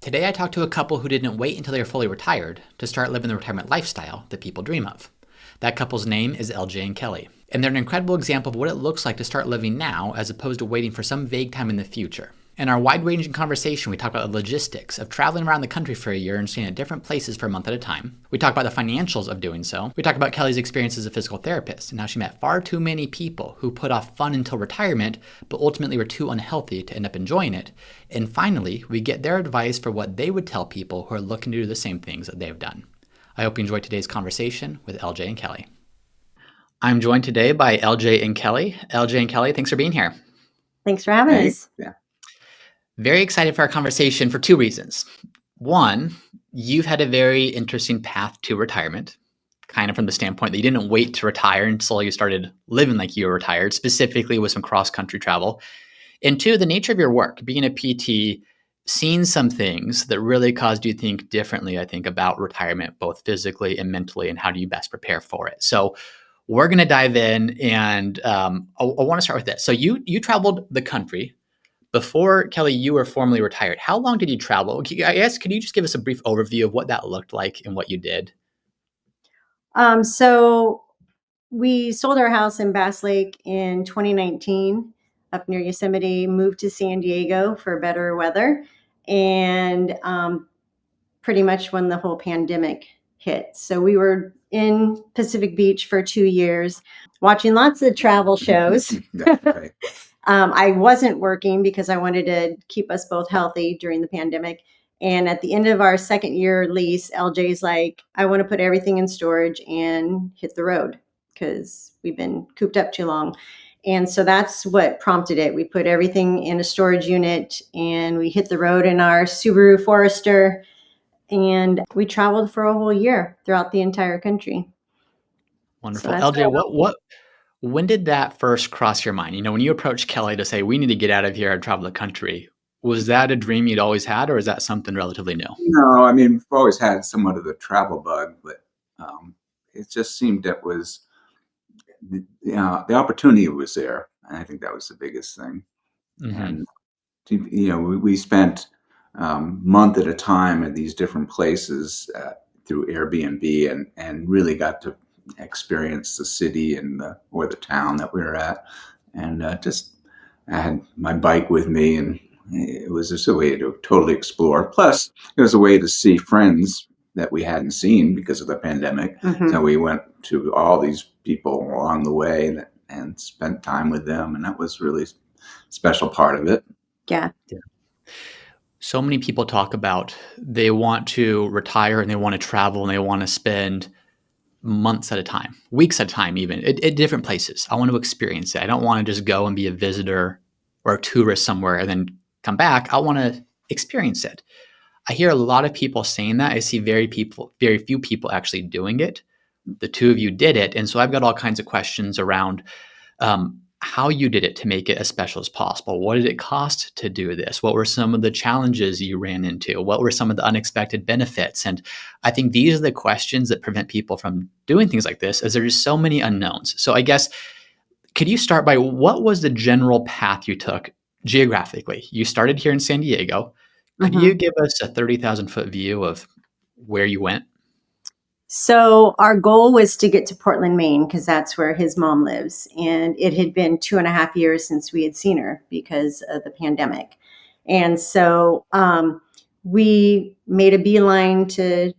Today I talked to a couple who didn't wait until they were fully retired to start living the retirement lifestyle that people dream of. That couple's name is LJ and Kelly, and they're an incredible example of what it looks like to start living now as opposed to waiting for some vague time in the future. In our wide-ranging conversation, we talk about the logistics of traveling around the country for a year and staying at different places for a month at a time. We talk about the financials of doing so. We talk about Kelly's experience as a physical therapist and how she met far too many people who put off fun until retirement, but ultimately were too unhealthy to end up enjoying it. And finally, we get their advice for what they would tell people who are looking to do the same things that they've done. I hope you enjoyed today's conversation with LJ and Kelly. I'm joined today by LJ and Kelly. LJ and Kelly, thanks for being here. Thanks for having us. Yeah. Very excited for our conversation for two reasons. One, you've had a very interesting path to retirement, kind of from the standpoint that you didn't wait to retire until you started living like you were retired, specifically with some cross-country travel. And two, the nature of your work, being a PT, seeing some things that really caused you to think differently, I think, about retirement, both physically and mentally, and how do you best prepare for it. So we're going to dive in, and I want to start with this. So you traveled the country. Before, Kelly, you were formally retired. How long did you travel? I guess, could you just give us a brief overview of what that looked like and what you did? So we sold our house in Bass Lake in 2019 up near Yosemite, moved to San Diego for better weather, and pretty much when the whole pandemic hit. So we were in Pacific Beach for 2 years, watching lots of travel shows. That's right. I wasn't working because I wanted to keep us both healthy during the pandemic. And at the end of our second year lease, LJ's like, I want to put everything in storage and hit the road because we've been cooped up too long. And so that's what prompted it. We put everything in a storage unit and we hit the road in our Subaru Forester. And we traveled for a whole year throughout the entire country. So Wonderful. that's LJ, when did that first cross your mind? You know, when you approached Kelly to say, we need to get out of here and travel the country, was that a dream you'd always had, or is that something relatively new? No, I mean, we've always had somewhat of the travel bug, but it just seemed that was, the opportunity was there. And I think that was the biggest thing. Mm-hmm. And, we spent month at a time at these different places through Airbnb and really got to experience the city or the town that we were at. And I had my bike with me, and it was just a way to totally explore. Plus, it was a way to see friends that we hadn't seen because of the pandemic. Mhm. So we went to all these people along the way and spent time with them, and that was really a special part of it. Yeah. So many people talk about they want to retire and they want to travel and they want to spend months at a time, weeks at a time, even at different places. I want to experience it. I don't want to just go and be a visitor or a tourist somewhere and then come back. I want to experience it. I hear a lot of people saying that. I see very few people actually doing it. The two of you did it. And so I've got all kinds of questions around how you did it to make it as special as possible. What did it cost to do this? What were some of the challenges you ran into? What were some of the unexpected benefits? And I think these are the questions that prevent people from doing things like this, as there's just so many unknowns. So I guess, could you start by what was the general path you took geographically? You started here in San Diego. Could you give us a 30,000-foot view of where you went? So our goal was to get to Portland, Maine, because that's where his mom lives. And it had been 2.5 years since we had seen her because of the pandemic. And so we made a beeline to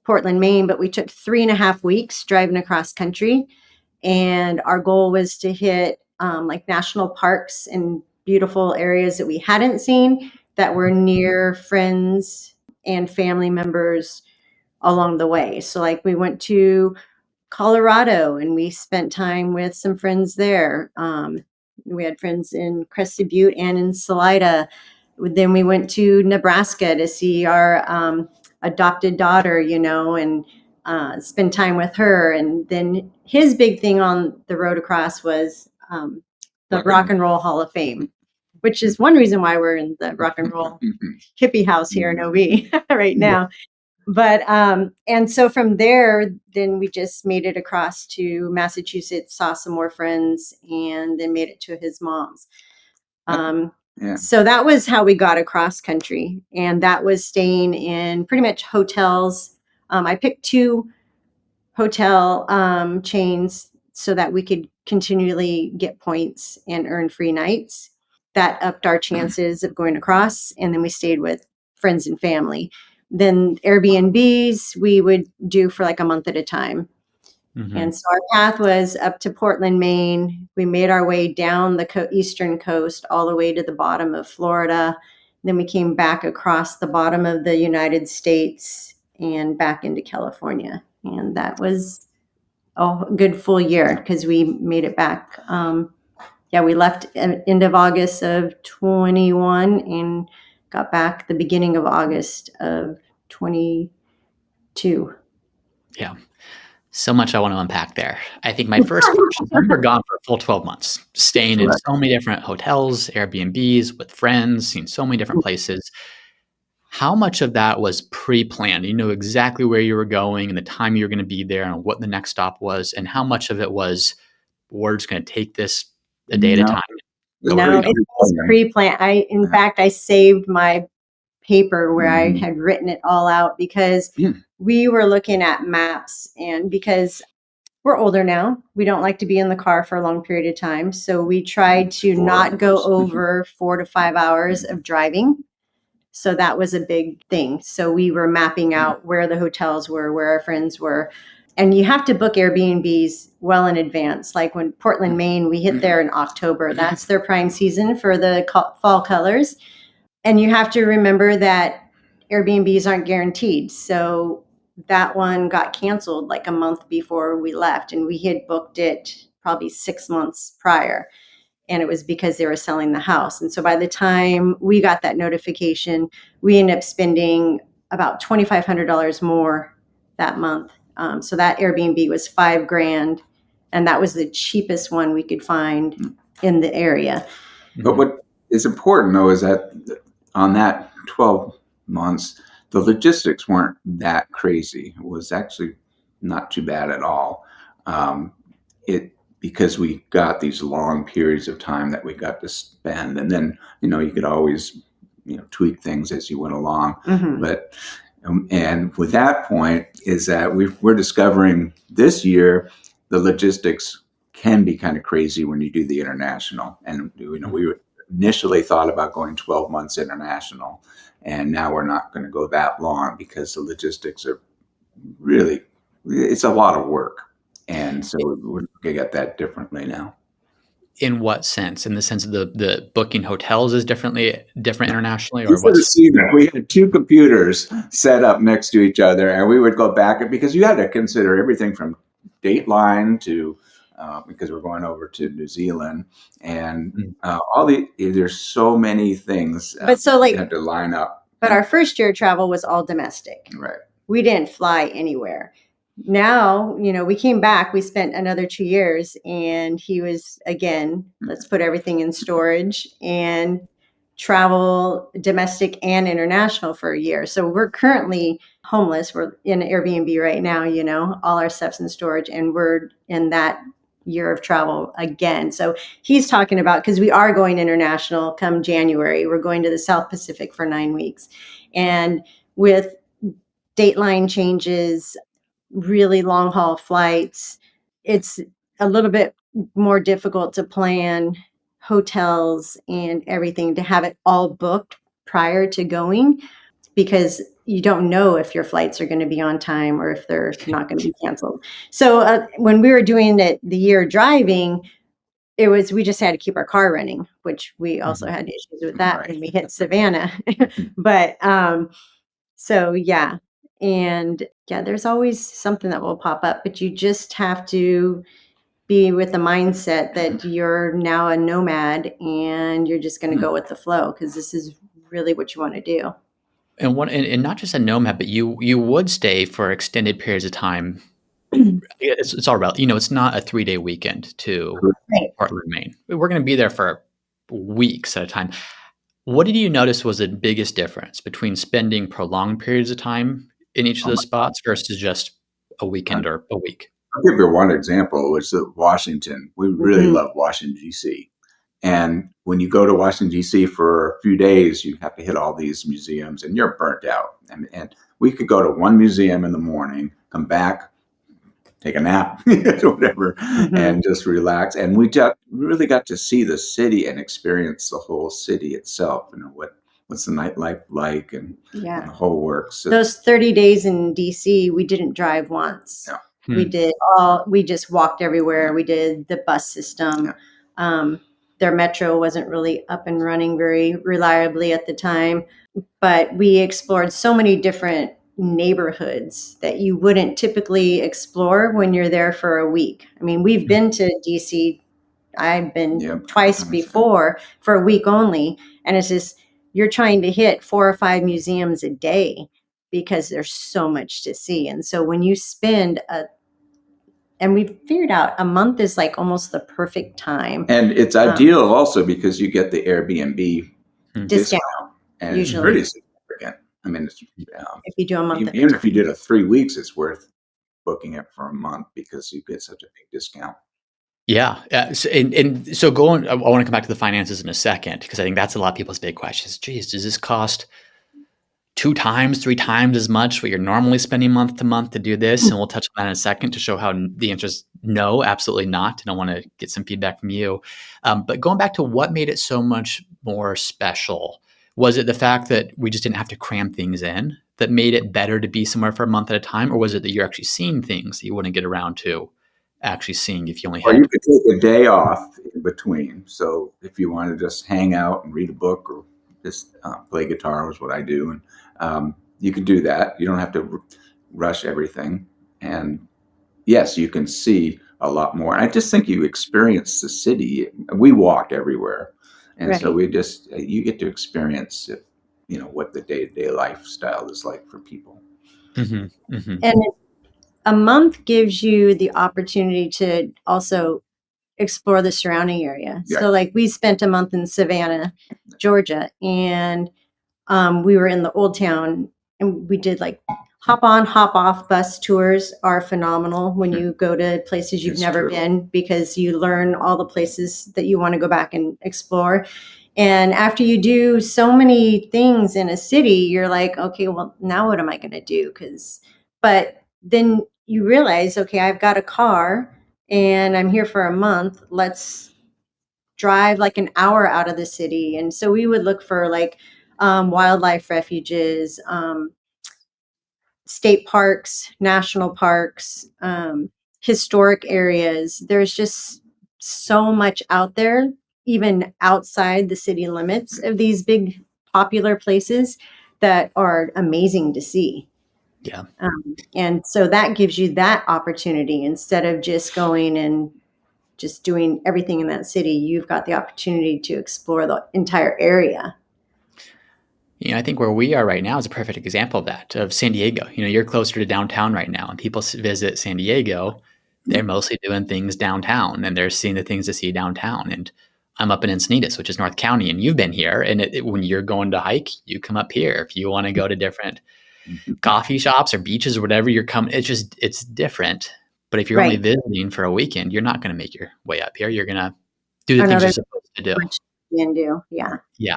Portland, Maine, but we took 3.5 weeks driving across country. And our goal was to hit like national parks and beautiful areas that we hadn't seen that were near friends and family members along the way. So like we went to Colorado and we spent time with some friends there. We had friends in Crested Butte and in Salida. Then we went to Nebraska to see our adopted daughter, and spend time with her. And then his big thing on the road across was the Rock and Roll Hall of Fame, which is one reason why we're in the rock and roll hippie house here in OB right now. But and so from there, then we just made it across to Massachusetts, saw some more friends, and then made it to his mom's. Yeah. So that was how we got across country. And that was staying in pretty much hotels. I picked two hotel chains so that we could continually get points and earn free nights. That upped our chances of going across. And then we stayed with friends and family. Then Airbnbs, we would do for like a month at a time. Hmm. And so our path was up to Portland, Maine. We made our way down the eastern coast all the way to the bottom of Florida. Then we came back across the bottom of the United States and back into California. And that was a good full year because we made it back. Yeah, we left end of August of 21 and got back the beginning of August of 22. Yeah. So much I want to unpack there. I think my first question, so you were gone for a full 12 months, staying in Correct. so many different hotels, Airbnbs, with friends, seeing so many different places. How much of that was pre-planned? You know exactly where you were going and the time you were going to be there and what the next stop was, and how much of it was, we're just going to take this a day at a No, time, go it's where No, we pretty go. it was pre-planned. pre-planned. In Yeah. fact, I saved my paper where I Mhm. had written it all out because Yeah. we were looking at maps, and because we're older now, we don't like to be in the car for a long period of time. So we tried to 4 not go hours. over 4 to 5 hours of driving. So that was a big thing. So we were mapping out where the hotels were, where our friends were. And you have to book Airbnbs well in advance. Like when Portland, Maine, we hit there in October. That's their prime season for the fall colors. And you have to remember that Airbnbs aren't guaranteed. So that one got canceled like a month before we left. And we had booked it probably 6 months prior. And it was because they were selling the house. And so by the time we got that notification, we ended up spending about $2,500 more that month. So that Airbnb was 5 grand, and that was the cheapest one we could find in the area. But Mhm. what is important though is that on that 12 months, the logistics weren't that crazy. It was actually not too bad at all. Um, it because we got these long periods of time that we got to spend, and then you could always tweak things as you went along. Mm-hmm. But and with that point is that we're discovering this year the logistics can be kind of crazy when you do the international. And we initially thought about going 12 months international, and now we're not going to go that long because the logistics are really, it's a lot of work. And so we're looking at that differently now. In what sense? In the sense of the booking hotels is different internationally, You or should have what's? seen that. We had two computers set up next to each other, and we would go back because you had to consider everything from Dateline to because we're going over to New Zealand, and Mm. there's so many things But so, that like, had to line up. but our first year travel was all domestic. Right. We didn't fly anywhere. Now, we came back, we spent another 2 years, and he was again, let's put everything in storage and travel domestic and international for a year. So we're currently homeless. We're in an Airbnb right now, all our stuff's in storage, and we're in that year of travel again. So he's talking about, because we are going international come January, we're going to the South Pacific for 9 weeks. And with dateline changes, really long haul flights, it's a little bit more difficult to plan hotels and everything to have it all booked prior to going because you don't know if your flights are going to be on time or if they're not going to be canceled. So when we were doing it the year driving, we just had to keep our car running, which we also Mhm. had issues with that Right. when we hit Savannah. But so yeah. And yeah, there's always something that will pop up, but you just have to be with the mindset that you're now a nomad and you're just going to go with the flow because this is really what you want to do. And not just a nomad, but you would stay for extended periods of time. Yeah, it's all about, it's not a 3-day weekend to Right. Portland, Maine. We're going to be there for weeks at a time. What did you notice was the biggest difference between spending prolonged periods of time in each of Oh those my spots versus just a weekend or a week? I'll give you one example, which is Washington. We really Mhm. love Washington, D.C. And when you go to Washington, D.C. for a few days, you have to hit all these museums and you're burnt out. And we could go to one museum in the morning, come back, take a nap, whatever, Mhm. and just relax. And we just really got to see the city and experience the whole city itself. What's the nightlife like and Yeah. the whole works. Those 30 days in DC, we didn't drive once. Yeah. We Hmm. did we just walked everywhere. Yeah. We did the bus system. Yeah. Their metro wasn't really up and running very reliably at the time, but we explored so many different neighborhoods that you wouldn't typically explore when you're there for a week. I mean, we've been to DC. I've been Yeah. twice before for a week only, and it's just you're trying to hit 4 or 5 museums a day because there's so much to see. And so when you spend and we figured out a month is like almost the perfect time. And it's um, ideal also because you get the Airbnb Hmm. discount discount, and it's usually pretty significant. I mean, if you do a month at a even if you time. did a 3 weeks, it's worth booking it for a month because you get such a big discount. Yeah. And so going, I want to come back to the finances in a second because I think that's a lot of people's big questions. Geez, does this cost 2 times, 3 times as much what you're normally spending month to month to do this? And we'll touch on that in a second to show how the answer is no, absolutely not. And I want to get some feedback from you. But going back to what made it so much more special, was it the fact that we just didn't have to cram things in that made it better to be somewhere for a month at a time? Or was it that you're actually seeing things that you wouldn't get around to actually seeing if you only Or you had? could take a day off in between. So if you want to just hang out and read a book or just play guitar, was what I do, and you could do that. You don't have to rush everything. And yes, you can see a lot more. I just think you experience the city. We walk everywhere, and so Right. we just you get to experience it, what the day-to-day lifestyle is like for people. Hmm. Hmm. And a month gives you the opportunity to also explore the surrounding area. Yeah. So, like, we spent a month in Savannah, Georgia, and we were in the old town, and we did like hop on, hop off bus tours are phenomenal when you go to places you've It's never true. been because you learn all the places that you want to go back and explore. And after you do so many things in a city, you're like, okay, well, now what am I going to do? But then you realize, okay, I've got a car and I'm here for a month. Let's drive like an hour out of the city. And so we would look for like wildlife refuges, state parks, national parks, historic areas. There's just so much out there, even outside the city limits of these big popular places that are amazing to see. Yeah. And so that gives you that opportunity instead of just going and just doing everything in that city. You've got the opportunity to explore the entire area. I think where we are right now is a perfect example of that, of San Diego. You're closer to downtown right now, and people visit San Diego. They're mostly doing things downtown, and they're seeing the things to see downtown. And I'm up in Encinitas, which is North County, and you've been here. And when you're going to hike, you come up here. If you want to go to different coffee shops or beaches or whatever, you're coming. It's different. But if you're only Right. visiting for a weekend, you're not going to make your way up here. You're going to do the I know things you're there's supposed to do. much you can do. Yeah. Yeah.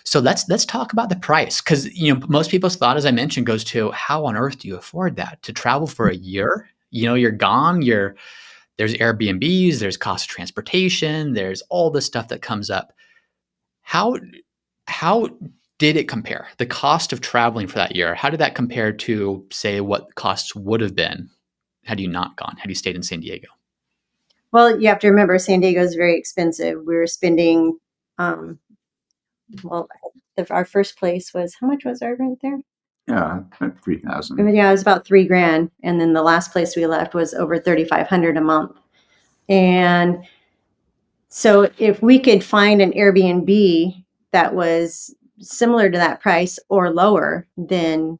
So let's talk about the price because most people's thought, as I mentioned, goes to how on earth do you afford that to travel for a year? You're gone. There's Airbnbs, there's cost of transportation, there's all the stuff that comes up. How how did it compare? The cost of traveling for that year, how did that compare to say what costs would have been had you not gone, had you stayed in San Diego? Well, you have to remember San Diego is very expensive. We were spending, um, well, our first place was how much was our rent there? Yeah, about 3,000. Yeah, it was about $3,000, and then the last place we left was over 3,500 a month. And so, if we could find an Airbnb that was similar to that price or lower, then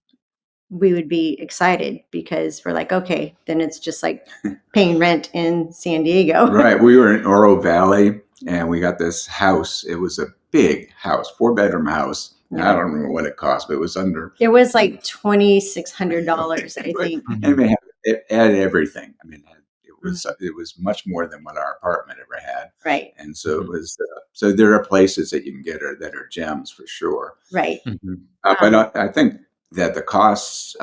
we would be excited because we're like, okay, then it's just like paying rent in San Diego. Right. We were in Oro Valley and we got this house. It was a big house, 4-bedroom house. Yeah. I don't remember what it cost, but it was under. It was like $2,600, I think. And it had everything. I mean, It was much more than what our apartment ever had. Right. And so it Mhm. was. So there are places that you can get that are gems for sure. Right. Mhm. But I think that the costs.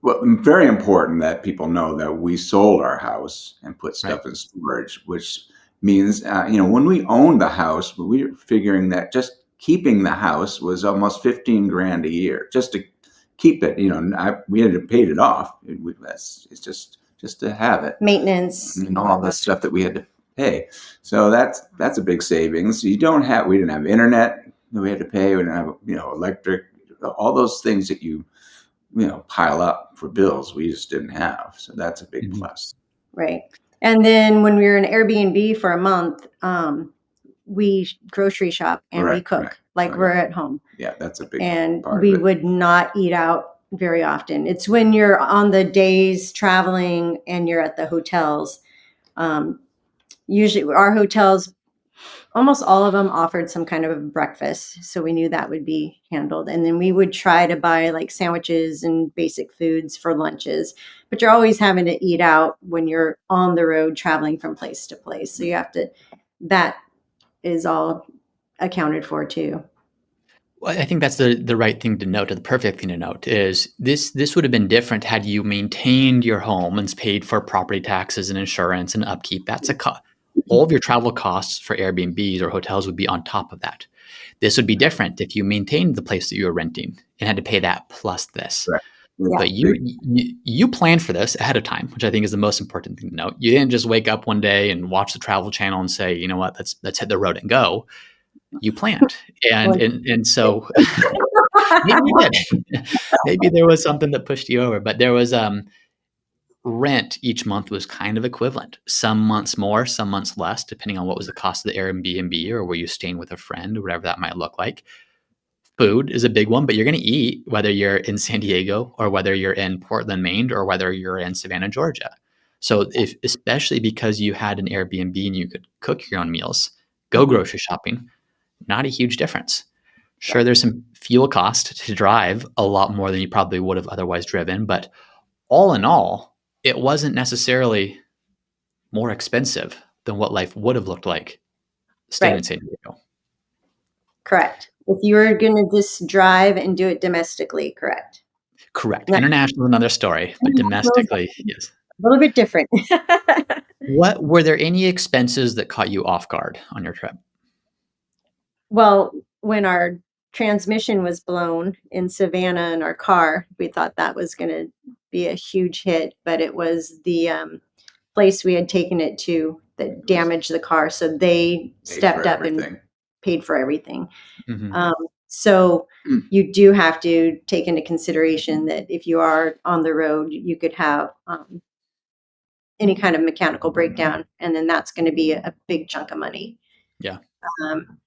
Well, very important that people know that we sold our house and put Right. stuff in storage, which means, when we owned the house, we were figuring that just keeping the house was almost 15 grand a year just to keep it. We had paid it off. It's just to have it, Maintenance. all the stuff that we had to pay. So that's a big savings. We didn't have internet that we had to pay. We didn't have, electric, all those things that pile up for bills we just didn't have. So that's a big Mhm. plus. Right. And then when we were in Airbnb for a month, we grocery shop and we Right, right. cook like Oh, we're yeah. at home. Yeah, that's a big And part of we it. would not eat out very often. It's when you're on the days traveling and you're at the hotels. Um, Usually, our hotels, almost all of them offered some kind of a breakfast. So we knew that would be handled. And then we would try to buy like sandwiches and basic foods for lunches. But you're always having to eat out when you're on the road traveling from place to place. So you have to, that is all accounted for too. Well, I think that's the right thing to note, or the perfect thing to note is this would have been different had you maintained your home and paid for property taxes and insurance and upkeep. That's all of your travel costs for Airbnbs or hotels would be on top of that. This would be different if you maintained the place that you were renting and had to pay that plus this. Right. Yeah, Yeah. But big. you planned for this ahead of time, which I think is the most important thing to note. You didn't just wake up one day and watch the Travel Channel and say, you know what, let's hit the road and go. You planned, and Well, and so maybe you did. Maybe there was something that pushed you over, but there was rent each month was kind of equivalent. Some months more, some months less, depending on what was the cost of the Airbnb or were you staying with a friend or whatever that might look like. Food is a big one, but you're going to eat whether you're in San Diego or whether you're in Portland, Maine, or whether you're in Savannah, Georgia. So especially because you had an Airbnb and you could cook your own meals, go mhm. grocery shopping, not a huge difference. Sure, there's some fuel cost to drive a lot more than you probably would have otherwise driven, but all in all, it wasn't necessarily more expensive than what life would have looked like staying Right. in San Diego. Correct. If you were going to just drive and do it domestically, correct. Correct. Now, International is another story, but international is domestically, yes. a little bit different. What were there any expenses that caught you off guard on your trip? Well, when our transmission was blown in Savannah in our car, we thought that was going to be a huge hit, but it was the place we had taken it to that damaged the car. So they Paid for stepped up and everything. paid for everything. Mhm. Um, so Mm. you do have to take into consideration that if you are on the road, you could have any kind of mechanical breakdown, and then that's going to be a big chunk of money. Yeah. Um,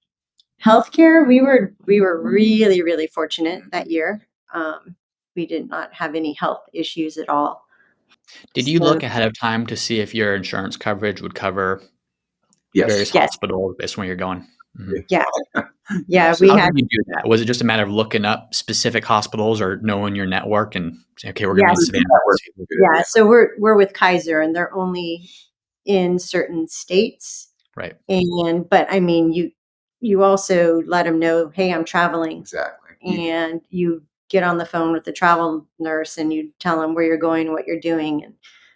Healthcare, we were really, really fortunate that year. We did not have any health issues at all. Did you So look ahead of time to see if your insurance coverage would cover various Yes. yes, hospitals based on where you're going? Mhm. yeah, yeah, we Absolutely. How had did you do that? Was it just a matter of looking up specific hospitals or knowing your network and saying, "Okay, we're gonna be in yes, Savannah." That worked good. yeah. So we're with Kaiser, and they're only in certain states. Right. And but I mean, you also let them know, hey, I'm traveling, Exactly. and you get on the phone with the travel nurse and you tell them where you're going, what you're doing, and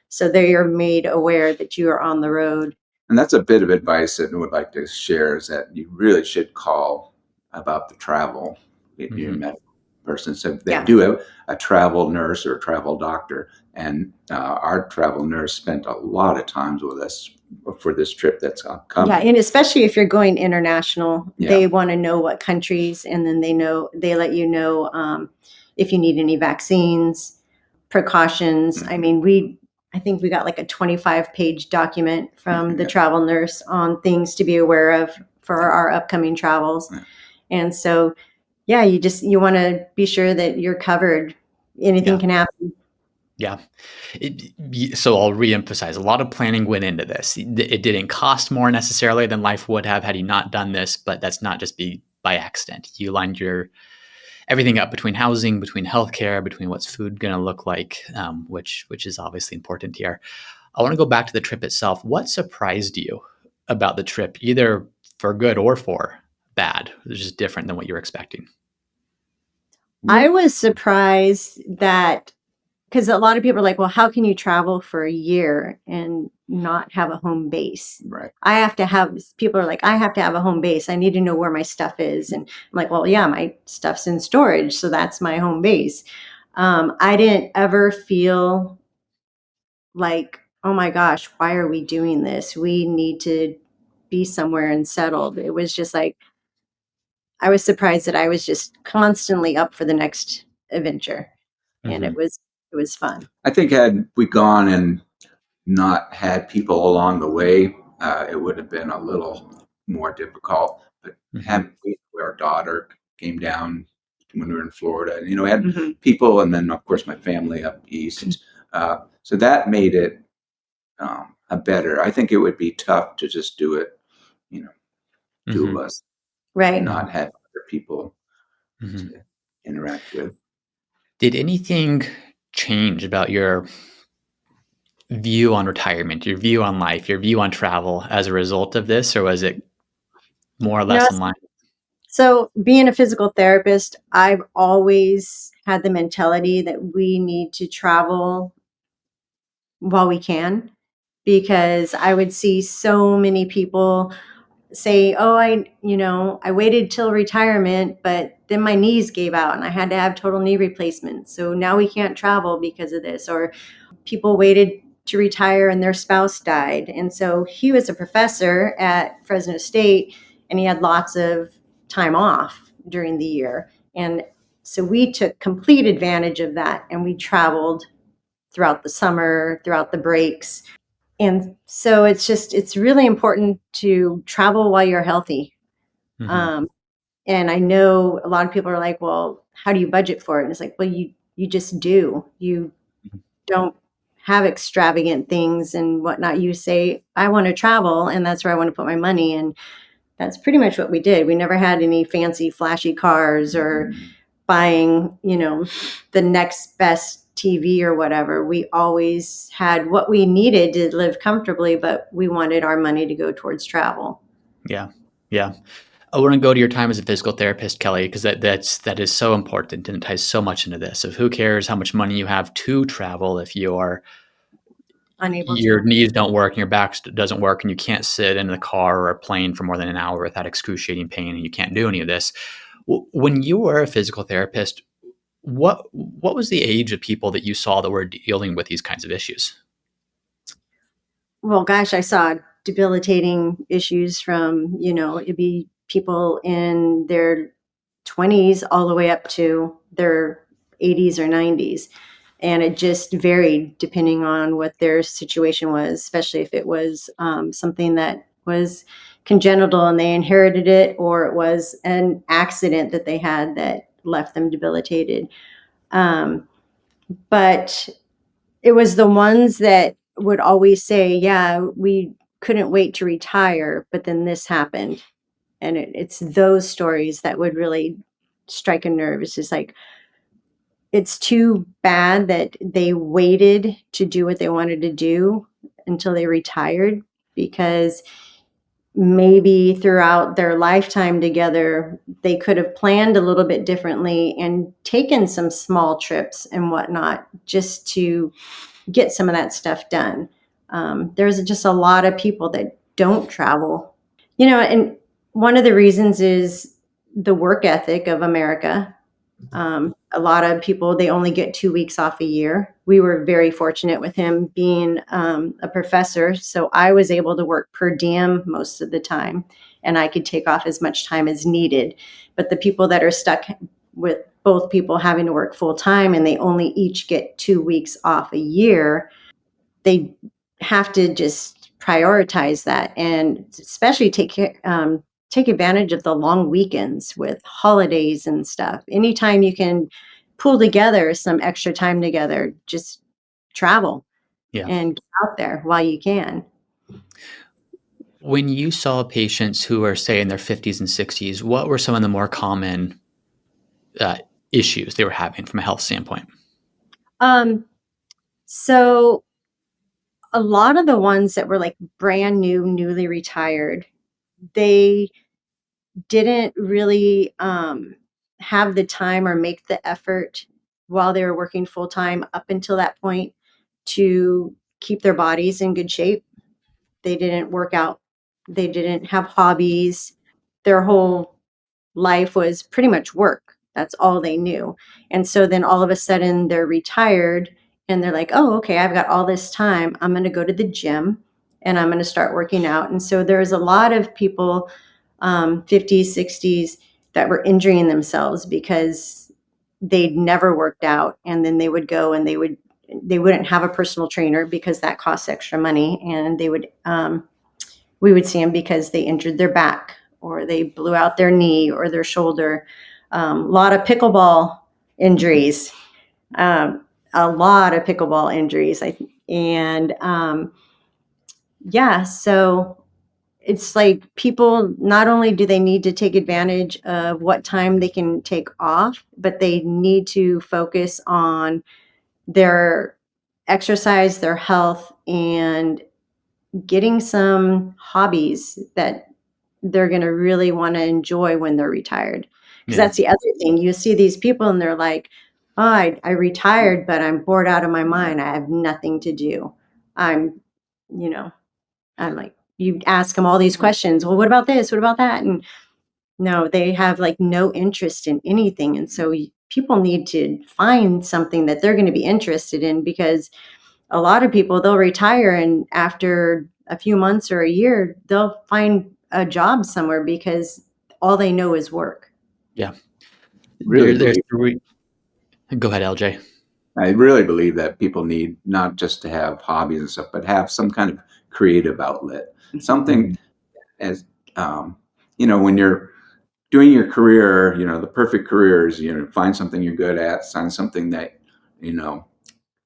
so they are made aware that you are on the road. And that's a bit of advice that I would like to share is that you really should call about the travel if you're a Mhm. medical person. So they Yeah, do have a travel nurse or a travel doctor. And our travel nurse spent a lot of times with us for this trip that's yeah, coming. and especially if you're going international, Yeah. they want to know what countries, and then they let you know if you need any vaccines, precautions. I Mhm. mean, I think we got like a 25-page document from the Yeah. travel nurse on things to be aware of for our upcoming travels. Yeah. And so, yeah, you want to be sure that you're covered. Anything Yeah. can happen. Yeah. So I'll reemphasize, a lot of planning went into this. It didn't cost more necessarily than life would have had you not done this, but that's not just by accident. You lined your everything up between housing, between healthcare, between what's food going to look like, which is obviously important here. I want to go back to the trip itself. What surprised you about the trip, either for good or for bad? It was just different than what you were expecting. I was surprised that because a lot of people are like, well, how can you travel for a year and not have a home base? Right. I have to have, people are like, I have to have a home base. I need to know where my stuff is. And I'm like, well, yeah, my stuff's in storage. So that's my home base. I didn't ever feel like, oh my gosh, why are we doing this? We need to be somewhere and settled. It was just like, I was surprised that I was just constantly up for the next adventure. And Hmm. it was fun. I think had we gone and not had people along the way, it would have been a little more difficult. But Hmm. having our daughter came down when we were in Florida, and we had Mhm. people, and then of course my family up east. So that made it a better. I think it would be tough to just do it, you know, two of Hmm. us, and Right. not have other people Hmm. to interact with. Did anything change about your view on retirement, your view on life, your view on travel as a result of this, or was it more or You know, less in line? so being a physical therapist, I've always had the mentality that we need to travel while we can because I would see so many people say, "Oh, I waited till retirement, but then my knees gave out and I had to have total knee replacement. So now we can't travel because of this." Or people waited to retire and their spouse died. And so he was a professor at Fresno State and he had lots of time off during the year. And so we took complete advantage of that and we traveled throughout the summer, throughout the breaks. And so it's really important to travel while you're healthy. Hmm. Um, and I know a lot of people are like, well, how do you budget for it? And it's like, well, you just do. You don't have extravagant things and whatnot. You say, I want to travel, and that's where I want to put my money. And that's pretty much what we did. We never had any fancy, flashy cars or buying, the next best TV or whatever. We always had what we needed to live comfortably, but we wanted our money to go towards travel. Yeah, yeah. I want to go to your time as a physical therapist, Kelly, because that is so important and it ties so much into this. Of who cares how much money you have to travel if Unable your to. knees don't work and your back doesn't work and you can't sit in the car or a plane for more than an hour without excruciating pain and you can't do any of this. When you were a physical therapist, what was the age of people that you saw that were dealing with these kinds of issues? Well, gosh, I saw debilitating issues from, it'd be people in their 20s all the way up to their 80s or 90s. And it just varied depending on what their situation was, especially if it was something that was congenital and they inherited it, or it was an accident that they had that left them debilitated. But it was the ones that would always say, "Yeah, we couldn't wait to retire, but then this happened." And it's those stories that would really strike a nerve. It's just like, it's too bad that they waited to do what they wanted to do until they retired, because maybe throughout their lifetime together, they could have planned a little bit differently and taken some small trips and whatnot just to get some of that stuff done. There's just a lot of people that don't travel, and one of the reasons is the work ethic of America. A lot of people, they only get 2 weeks off a year. We were very fortunate with him being a professor. So I was able to work per diem most of the time and I could take off as much time as needed. But the people that are stuck with both people having to work full time and they only each get 2 weeks off a year, they have to just prioritize that and especially take advantage of the long weekends with holidays and stuff. Anytime you can pull together some extra time together, just travel Yeah. and get out there while you can. When you saw patients who are, say, in their 50s and 60s, what were some of the more common uh, issues they were having from a health standpoint? Um, so a lot of the ones that were like brand new, newly retired, they didn't really have the time or make the effort while they were working full time up until that point to keep their bodies in good shape. They didn't work out, they didn't have hobbies. Their whole life was pretty much work. That's all they knew. And so then all of a sudden they're retired and they're like, oh, okay, I've got all this time. I'm going to go to the gym and I'm going to start working out. And so there's a lot of people, 50s, 60s, that were injuring themselves because they'd never worked out. And then they would go and they wouldn't have a personal trainer because that costs extra money. And we would see them because they injured their back or they blew out their knee or their shoulder. A lot of pickleball injuries, a lot of pickleball injuries. Yeah, so it's like people, not only do they need to take advantage of what time they can take off, but they need to focus on their exercise, their health, and getting some hobbies that they're going to really want to enjoy when they're retired. Because Yeah. that's the other thing. You see these people and they're like, oh, I retired, but I'm bored out of my mind. I have nothing to do. I'm, you know, I'm like, you ask them all these questions. Well, what about this? What about that? And no, they have like no interest in anything. And so people need to find something that they're going to be interested in, because a lot of people, they'll retire and after a few months or a year, they'll find a job somewhere because all they know is work. Yeah. Really There's believe. three. Go ahead, LJ. I really believe that people need not just to have hobbies and stuff, but have some kind of creative outlet. Something Mhm. as when you're doing your career, the perfect career is find something you're good at, find something that you know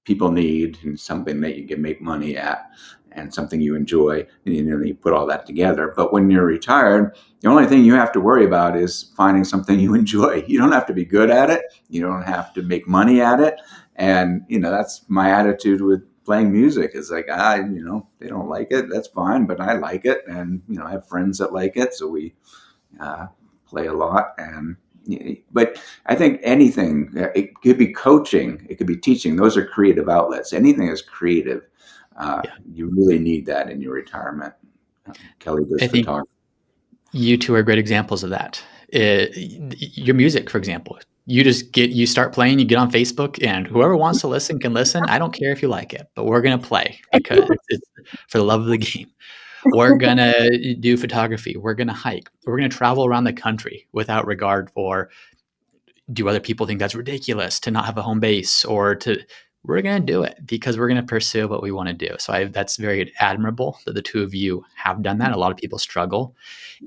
people need, and something that you can make money at, and something you enjoy, and you put all that together. But when you're retired, the only thing you have to worry about is finding something you enjoy. You don't have to be good at it, you don't have to make money at it. And that's my attitude with playing music. Is like, they don't like it, that's fine, but I like it, and I have friends that like it, so we uh, play a lot. But I think anything, it could be coaching, it could be teaching. Those are creative outlets. Anything is creative. Yeah. You really need that in your retirement. Kelly does I think photography. you two are great examples of that. Your music, for example, you start playing, you get on Facebook, and whoever wants to listen can listen. I don't care if you like it, but we're gonna play because it's for the love of the game. We're gonna do photography. We're gonna hike. We're gonna travel around the country without regard for, do other people think that's ridiculous to not have a home base, or to, we're going to do it because we're going to pursue what we want to do. So that's very admirable that the two of you have done that. A lot of people struggle.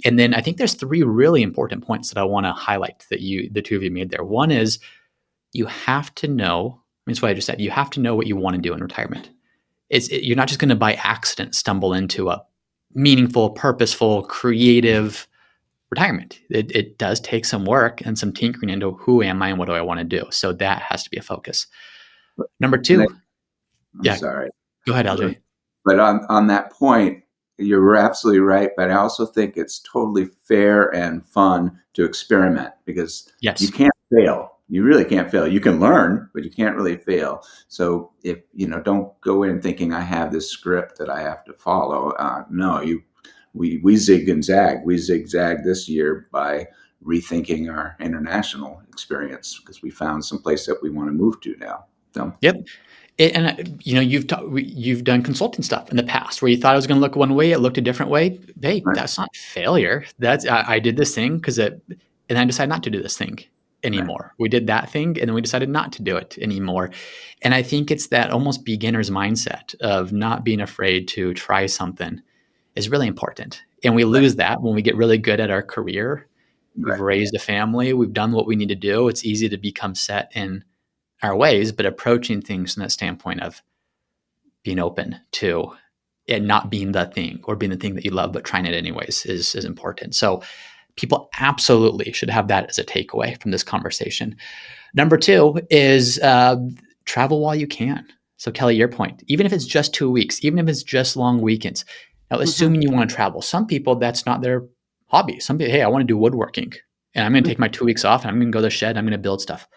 And then I think there's three really important points that I want to highlight that the two of you made there. One is, you have to know, that's what I just said, you have to know what you want to do in retirement. You're not just going to by accident stumble into a meaningful, purposeful, creative retirement. It does take some work and some tinkering into who am I and what do I want to do. So that has to be a focus. Number And I, two, I'm yeah, sorry. go ahead, But LJ. on that point, you're absolutely right. But I also think it's totally fair and fun to experiment, because you Yes. can't fail. You really can't fail. You can learn, but you can't really fail. So if don't go in thinking I have this script that I have to follow. No, we zig and zag. We zigzag this year by rethinking our international experience, because we found some place that we want to move to now. So, Yep. You've done consulting stuff in the past where you thought it was going to look one way, it looked a different way. Hey, right, that's not failure. I did this thing and I decided not to do this thing right, anymore. We did that thing and then we decided not to do it anymore. And I think it's that almost beginner's mindset of not being afraid to try something is really important. And we right, lose that when we get really good at our career. We've right. raised a family, we've done what we need to do. It's easy to become set in our ways, but approaching things from that standpoint of being open to it not being the thing, or being the thing that you love, but trying it anyways is important. So people absolutely should have that as a takeaway from this conversation. Number two is travel while you can. So Kelly, your point, even if it's just 2 weeks, even if it's just long weekends, now Mhm. assuming you want to travel, some people that's not their hobby. Some people, hey, I want to do woodworking and I'm going to take my 2 weeks off and I'm going to go to the shed. I'm going to build stuff.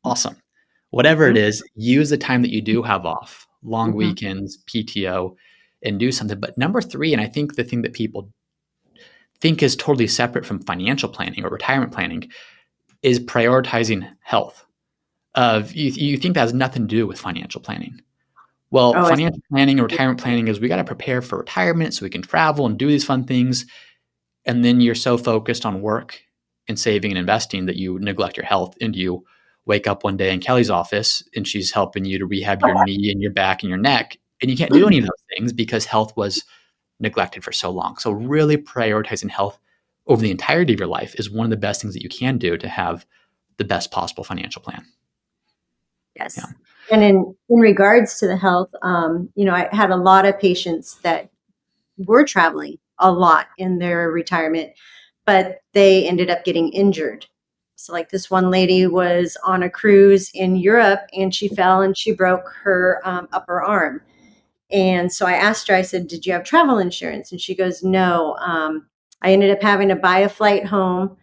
Awesome. Whatever it Mhm. is, use the time that you do have off, long Mhm. weekends, PTO, and do something. But number three, and I think the thing that people think is totally separate from financial planning or retirement planning is prioritizing health. You think that has nothing to do with financial planning. Well, Oh, it's financial planning and retirement planning is we got to prepare for retirement so we can travel and do these fun things. And then you're so focused on work and saving and investing that you neglect your health and you wake up one day in Kelly's office and she's helping you to rehab your knee and your back and your neck. And you can't do any of those things because health was neglected for so long. So, really prioritizing health over the entirety of your life is one of the best things that you can do to have the best possible financial plan. Yeah. yes. And in regards to the health, I had a lot of patients that were traveling a lot in their retirement, but they ended up getting injured. So, like this one lady was on a cruise in Europe and she fell and she broke her upper arm. And so I asked her, I said, "Did you have travel insurance?" And she goes, "No. I ended up having to buy a flight home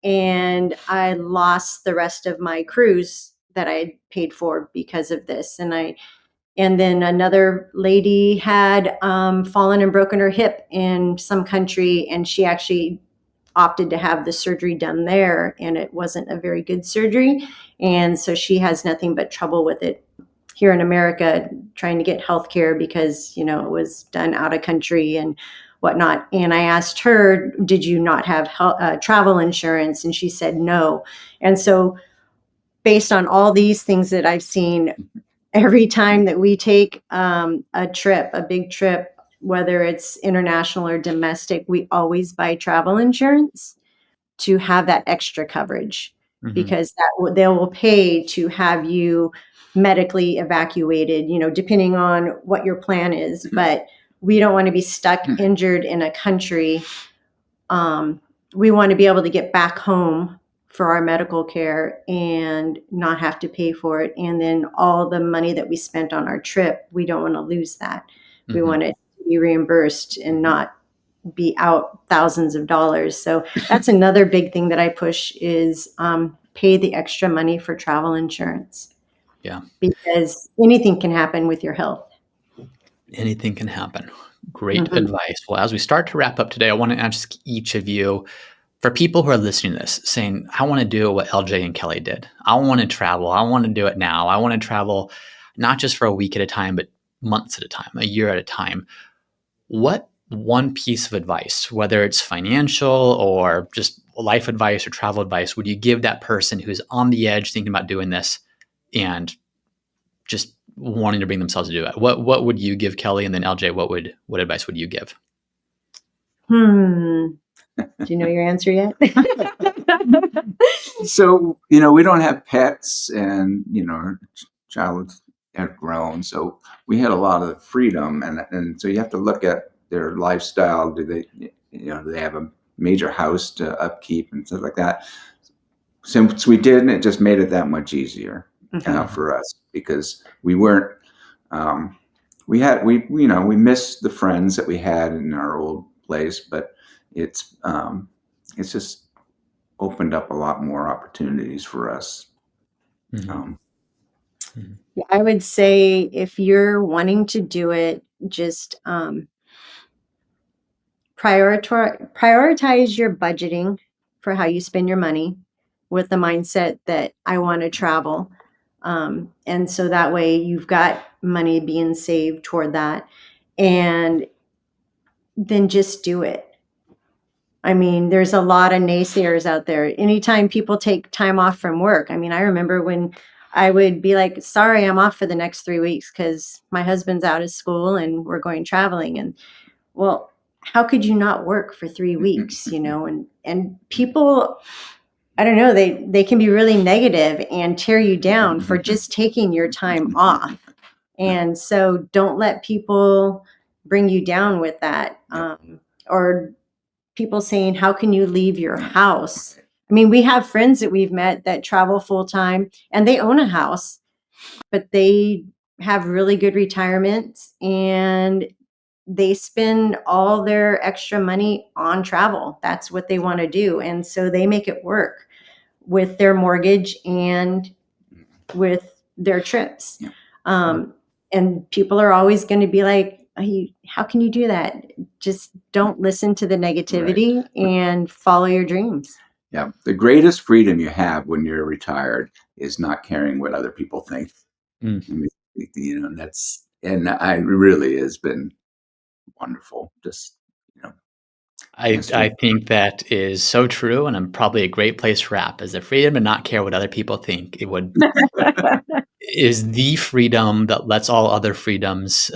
and I lost the rest of my cruise that I paid for because of this." And then another lady had fallen and broken her hip in some country, and she actually opted to have the surgery done there, and it wasn't a very good surgery. And so she has nothing but trouble with it here in America, trying to get health care because, it was done out of country and whatnot. And I asked her, "Did you not have travel insurance?" And she said no. And so, based on all these things that I've seen, every time that we take a trip, a big trip, whether it's international or domestic, we always buy travel insurance to have that extra coverage Mm-hmm. because they will pay to have you medically evacuated, depending on what your plan is. But we don't want to be stuck injured in a country. We want to be able to get back home for our medical care and not have to pay for it. And then all the money that we spent on our trip, we don't want to lose that. We Mm-hmm. want it to be reimbursed and not be out thousands of dollars. So that's another big thing that I push is pay the extra money for travel insurance Yeah. because anything can happen with your health. Anything can happen. Great Mhm. advice. Well, as we start to wrap up today, I want to ask each of you, for people who are listening to this, saying, I want to do what LJ and Kelly did. I want to travel. I want to do it now. I want to travel not just for a week at a time, but months at a time, a year at a time. What one piece of advice, whether it's financial or just life advice or travel advice, would you give that person who's on the edge thinking about doing this and just wanting to bring themselves to do it? What would you give, Kelly? And then LJ, what advice would you give? Do you know your answer yet? So, we don't have pets and, our child had grown. So we had a lot of freedom. And so you have to look at their lifestyle. Do they have a major house to upkeep and stuff like that? Since we didn't, it just made it that much easier Mhm. for us because we weren't, we missed the friends that we had in our old place, but it's just opened up a lot more opportunities for us. Mm-hmm. Um, Mm-hmm. Yeah, I would say if you're wanting to do it, just prioritize your budgeting for how you spend your money with the mindset that I want to travel. And so that way you've got money being saved toward that. And then just do it. I mean, there's a lot of naysayers out there. Anytime people take time off from work, I mean, I remember when I would be like, "Sorry, I'm off for the next 3 weeks because my husband's out of school and we're going traveling." And well, how could you not work for 3 weeks? And people, I don't know, they can be really negative and tear you down for just taking your time off. And so don't let people bring you down with that. Or people saying, "How can you leave your house?" I mean, we have friends that we've met that travel full time and they own a house, but they have really good retirements, and they spend all their extra money on travel. That's what they want to do. And so they make it work with their mortgage and with their trips. Yeah. And people are always going to be like, how can you do that? Just don't listen to the negativity and follow your dreams. Yeah. The greatest freedom you have when you're retired is not caring what other people think. Mm. I mean, and I really has been wonderful. Just, you know, I think that is so true, and I'm probably a great place to wrap. Is the freedom to not care what other people think. Is the freedom that lets all other freedoms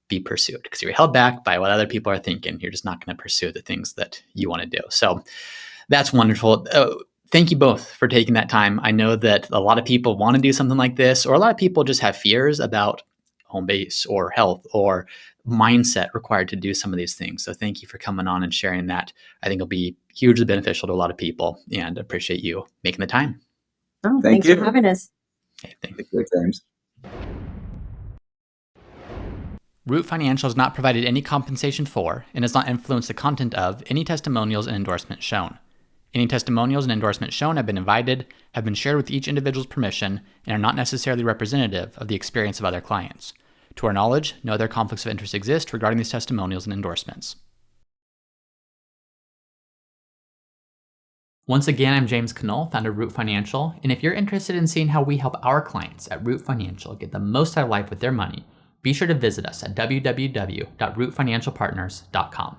be pursued. Because you're held back by what other people are thinking, you're just not going to pursue the things that you want to do. So that's wonderful. Thank you both for taking that time. I know that a lot of people want to do something like this, or a lot of people just have fears about home base or health or mindset required to do some of these things. So thank you for coming on and sharing that. I think it'll be hugely beneficial to a lot of people, and appreciate you making the time. Oh, Thank thanks you. for having us. Okay, thanks. Thank you, James. Root Financial has not provided any compensation for and does not influence the content of any testimonials and endorsements shown. Any testimonials and endorsements shown have been invited, have been shared with each individual's permission, and are not necessarily representative of the experience of other clients. To our knowledge, no other conflicts of interest exist regarding these testimonials and endorsements. Once again, I'm James Knoll, founder of Root Financial, and if you're interested in seeing how we help our clients at Root Financial get the most out of life with their money, be sure to visit us at www.rootfinancialpartners.com.